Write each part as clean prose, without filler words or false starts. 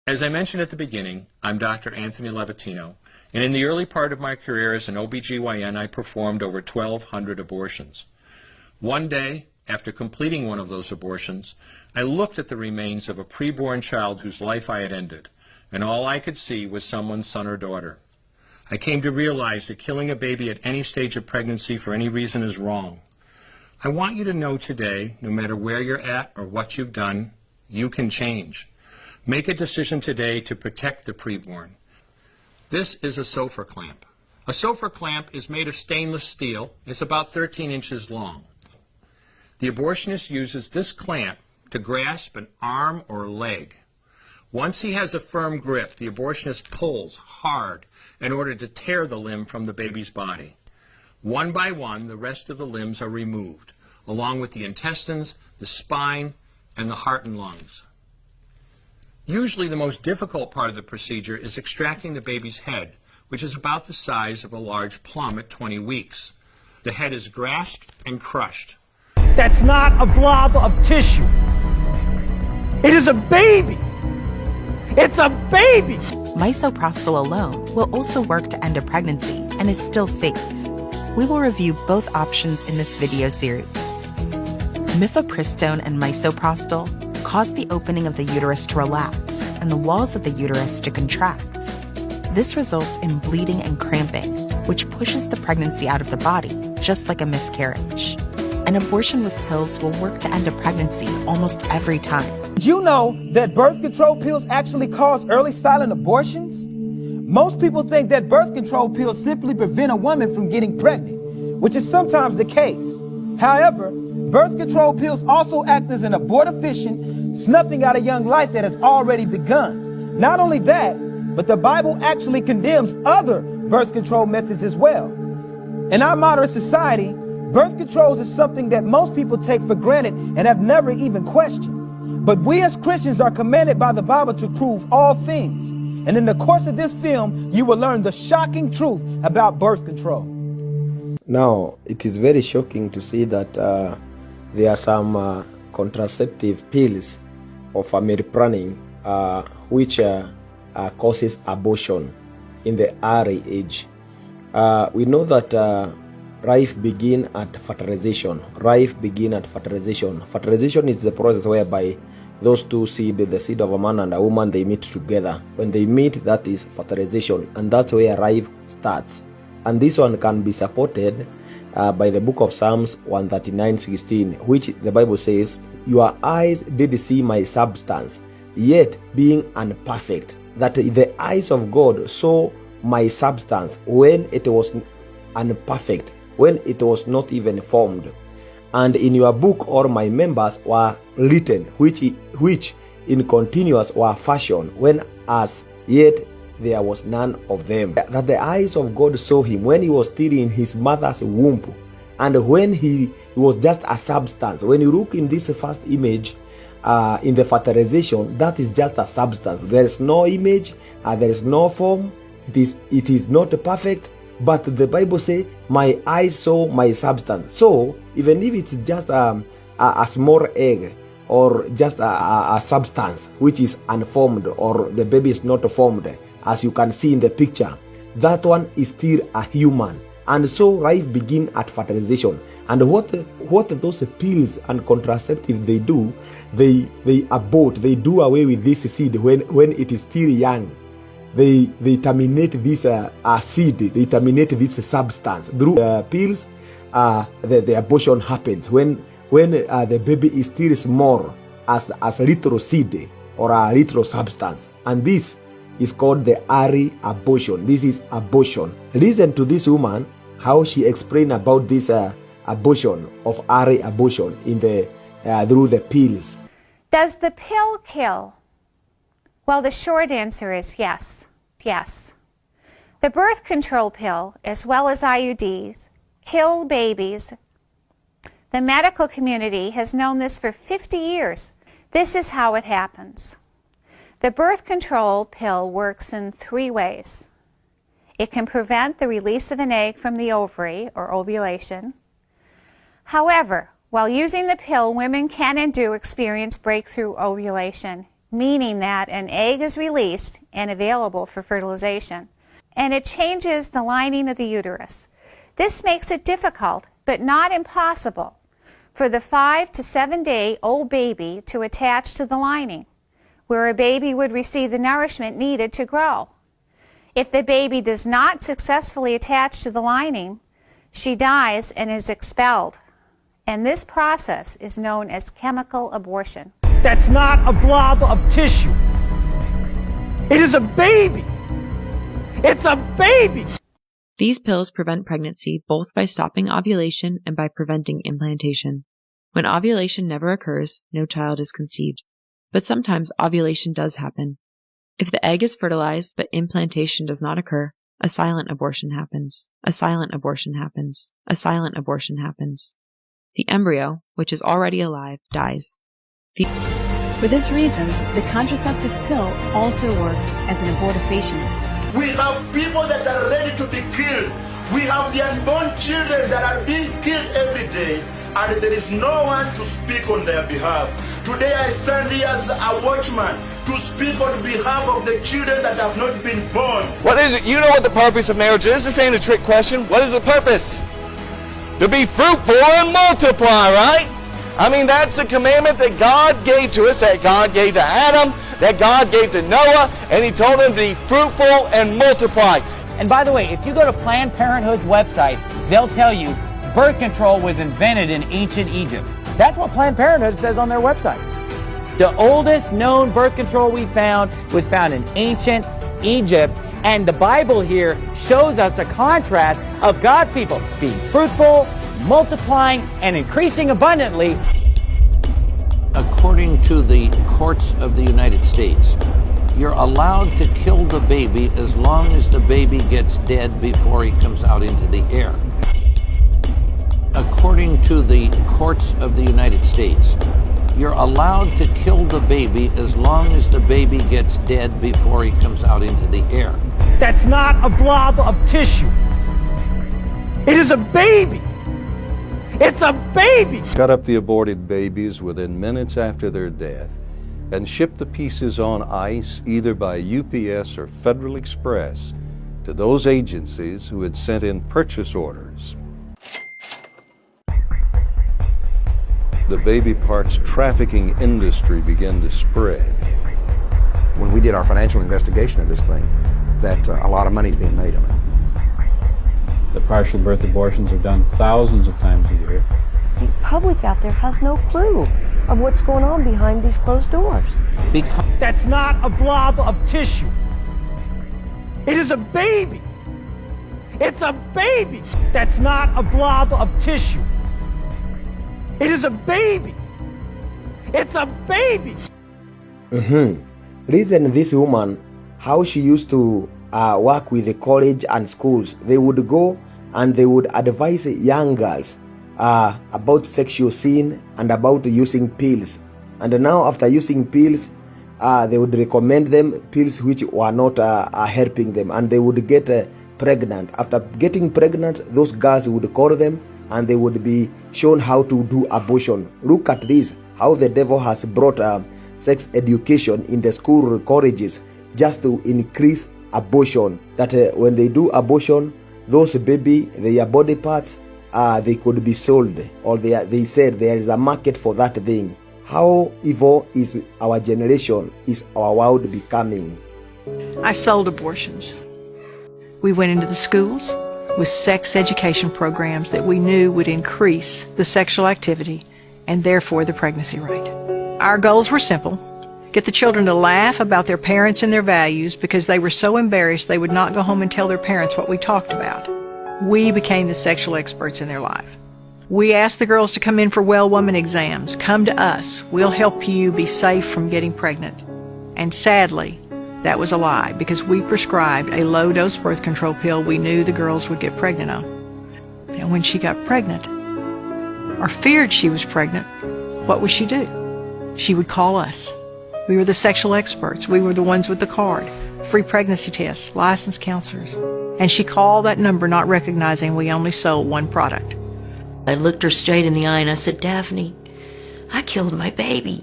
As I mentioned at the beginning, I'm Dr. Anthony Levatino, and in the early part of my career as an OBGYN, I performed over 1,200 abortions. One day, after completing one of those abortions, I looked at the remains of a preborn child whose life I had ended, and all I could see was someone's son or daughter. I came to realize that killing a baby at any stage of pregnancy for any reason is wrong. I want you to know today, no matter where you're at or what you've done, you can change. Make a decision today to protect the preborn. This is a SOFR clamp. A SOFR clamp is made of stainless steel. It's about 13 inches long. The abortionist uses this clamp to grasp an arm or leg. Once he has a firm grip, the abortionist pulls hard in order to tear the limb from the baby's body. One by one, the rest of the limbs are removed, along with the intestines, the spine, and the heart and lungs. Usually the most difficult part of the procedure is extracting the baby's head, which is about the size of a large plum at 20 weeks. The head is grasped and crushed. That's not a blob of tissue. It is a baby. It's a baby. Misoprostol alone will also work to end a pregnancy and is still safe. We will review both options in this video series. Mifepristone and misoprostol cause the opening of the uterus to relax and the walls of the uterus to contract. This results in bleeding and cramping, which pushes the pregnancy out of the body, just like a miscarriage. An abortion with pills will work to end a pregnancy almost every time. Did you know that birth control pills actually cause early silent abortions? Most people think that birth control pills simply prevent a woman from getting pregnant, which is sometimes the case. However, birth control pills also act as an abortifacient, snuffing out a young life that has already begun. Not only that, but the Bible actually condemns other birth control methods as well. In our modern society, birth controls is something that most people take for granted and have never even questioned. But we as Christians are commanded by the Bible to prove all things. And in the course of this film, you will learn the shocking truth about birth control. Now, it is very shocking to see that there are some contraceptive pills of family planning which causes abortion in the early age. We know that life begins at fertilization. Life begins at fertilization. Fertilization is the process whereby those two seeds, the seed of a man and a woman, they meet together. When they meet, that is fertilization, and that's where life starts. And this one can be supported by the book of Psalms 139:16, which the Bible says, "Your eyes did see my substance, yet being unperfect." That the eyes of God saw my substance when it was unperfect, when it was not even formed. And in your book all my members were written, which in continuous were fashioned, when as yet there was none of them. That the eyes of God saw him when he was still in his mother's womb, and when he was just a substance. When you look in this first image, in the fertilization, that is just a substance. There is no image, there is no form. It is not perfect, but the Bible says, "My eyes saw my substance." So even if it's just a small egg, or just a substance which is unformed, or the baby is not formed, as you can see in the picture, that one is still a human. And so life begins at fertilization. And what those pills and contraceptives they do, they abort, they do away with this seed when it is still young. They terminate this seed, they terminate this substance. Through pills, the abortion happens when the baby is still small, as a little seed or a little substance. And this is called the early abortion. This is abortion. Listen to this woman, how she explained about this abortion of early abortion in the through the pills. Does the pill kill? Well, the short answer is yes. Yes. The birth control pill, as well as IUDs, kill babies. The medical community has known this for 50 years. This is how it happens. The birth control pill works in 3 ways. It can prevent the release of an egg from the ovary or ovulation. However, while using the pill, women can and do experience breakthrough ovulation. meaning that an egg is released and available for fertilization. And it changes the lining of the uterus. This makes it difficult, but not impossible, for the 5 to 7 day old baby to attach to the lining, where a baby would receive the nourishment needed to grow. If the baby does not successfully attach to the lining, she dies and is expelled. And this process is known as chemical abortion. That's not a blob of tissue. It is a baby. It's a baby. These pills prevent pregnancy both by stopping ovulation and by preventing implantation. When ovulation never occurs, no child is conceived. But sometimes ovulation does happen. If the egg is fertilized but implantation does not occur, a silent abortion happens. A silent abortion happens. A silent abortion happens. The embryo, which is already alive, dies. For this reason, the contraceptive pill also works as an abortifacient. We have people that are ready to be killed. We have the unborn children that are being killed every day, and there is no one to speak on their behalf. Today I stand here as a watchman to speak on behalf of the children that have not been born. What is it? You know what the purpose of marriage is. This ain't a trick question. What is the purpose? To be fruitful and multiply, right? I mean, that's the commandment that God gave to us, that God gave to Adam, that God gave to Noah, and he told him to be fruitful and multiply. And by the way, if you go to Planned Parenthood's website, they'll tell you birth control was invented in ancient Egypt. That's what Planned Parenthood says on their website. The oldest known birth control we found was found in ancient Egypt. And the Bible here shows us a contrast of God's people being fruitful, multiplying, and increasing abundantly. According to the courts of the United States, you're allowed to kill the baby as long as the baby gets dead before he comes out into the air. According to the courts of the United States, you're allowed to kill the baby as long as the baby gets dead before he comes out into the air. That's not a blob of tissue. It is a baby. It's a baby. Cut up the aborted babies within minutes after their death and ship the pieces on ice either by UPS or Federal Express to those agencies who had sent in purchase orders. The baby parts trafficking industry began to spread. When we did our financial investigation of this thing, that a lot of money is being made on it. The partial birth abortions are done thousands of times a year. The public out there has no clue of what's going on behind these closed doors. That's not a blob of tissue. It is a baby. It's a baby. That's not a blob of tissue. It is a baby. It's a baby. Reason this woman, how she used to work with the college and schools. They would go and they would advise young girls about sexual sin and about using pills. And now after using pills, they would recommend them pills which were not helping them, and they would get pregnant. After getting pregnant, those girls would call them and they would be shown how to do abortion. Look at this, how the devil has brought sex education in the school colleges just to increase abortion. That when they do abortion, those baby, their body parts, they could be sold, or they said there is a market for that thing. How evil is our generation, is our world becoming? I sold abortions. We went into the schools with sex education programs that we knew would increase the sexual activity and therefore the pregnancy rate. Our goals were simple: get the children to laugh about their parents and their values because they were so embarrassed they would not go home and tell their parents what we talked about. We became the sexual experts in their life. We asked the girls to come in for well woman exams. Come to us. We'll help you be safe from getting pregnant. And sadly, that was a lie, because we prescribed a low-dose birth control pill we knew the girls would get pregnant on. And when she got pregnant, or feared she was pregnant, what would she do? She would call us. We were the sexual experts. We were the ones with the card, free pregnancy tests, licensed counselors. And she called that number not recognizing we only sold one product. I looked her straight in the eye and I said, "Daphne, I killed my baby."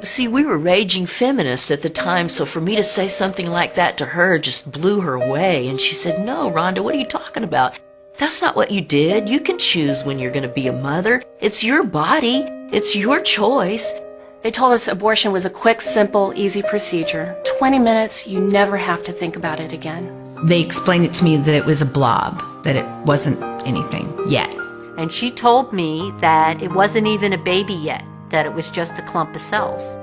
See, we were raging feminists at the time, so for me to say something like that to her just blew her away. And she said, "No, Rhonda, what are you talking about? That's not what you did. You can choose when you're going to be a mother. It's your body. It's your choice." They told us abortion was a quick, simple, easy procedure. 20 minutes, you never have to think about it again. They explained it to me that it was a blob, that it wasn't anything yet. And she told me that it wasn't even a baby yet, that it was just a clump of cells.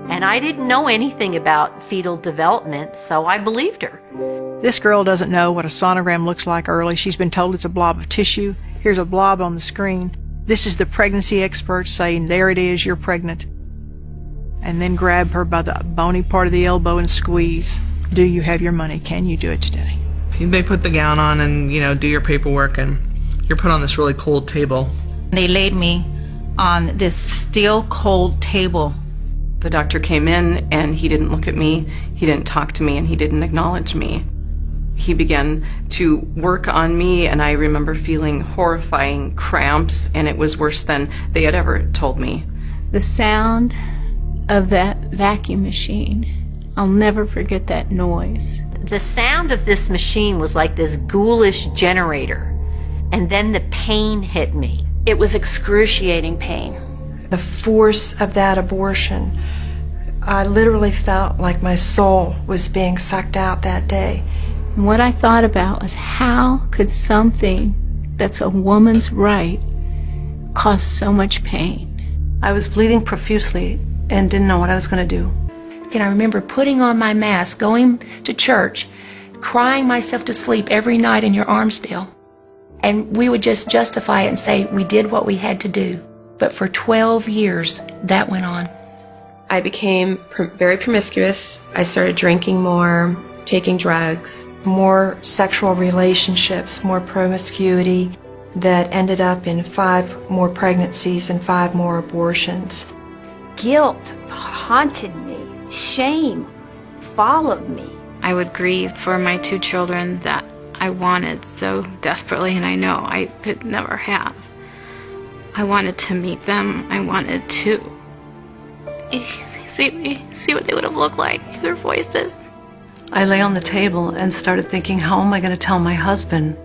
And I didn't know anything about fetal development, so I believed her. This girl doesn't know what a sonogram looks like early. She's been told it's a blob of tissue. Here's a blob on the screen. This is the pregnancy expert saying, there it is, you're pregnant. And then grab her by the bony part of the elbow and squeeze. Do you have your money? Can you do it today? They put the gown on and, do your paperwork, and you're put on this really cold table. They laid me on this steel cold table. The doctor came in and he didn't look at me, he didn't talk to me, and he didn't acknowledge me. He began to work on me, and I remember feeling horrifying cramps, and it was worse than they had ever told me. The sound of that vacuum machine, I'll never forget that noise. The sound of this machine was like this ghoulish generator, and then the pain hit me. It was excruciating pain. The force of that abortion, I literally felt like my soul was being sucked out that day. And what I thought about was, how could something that's a woman's right cause so much pain? I was bleeding profusely and didn't know what I was going to do. And I remember putting on my mask, going to church, crying myself to sleep every night in your arms still. And we would just justify it and say we did what we had to do. But for 12 years, that went on. I became very promiscuous. I started drinking more, taking drugs. More sexual relationships, more promiscuity that ended up in 5 more pregnancies and 5 more abortions. Guilt haunted me. Shame followed me. I would grieve for my 2 children that I wanted so desperately, and I know I could never have. I wanted to meet them. I wanted to see what they would have looked like, their voices. I lay on the table and started thinking, how am I going to tell my husband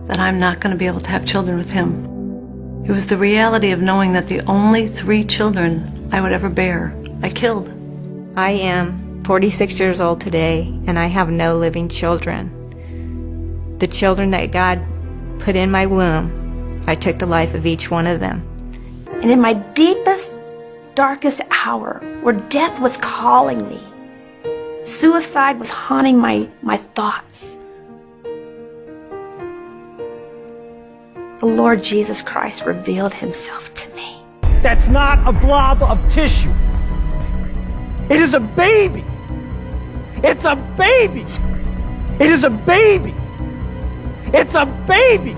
that I'm not going to be able to have children with him? It was the reality of knowing that the only 3 children I would ever bear, I killed. I am 46 years old today, and I have no living children. The children that God put in my womb, I took the life of each one of them. And in my deepest, darkest hour, where death was calling me, suicide was haunting my thoughts, the Lord Jesus Christ revealed himself to me. That's not a blob of tissue. It is a baby. It's a baby. It is a baby. It's a baby.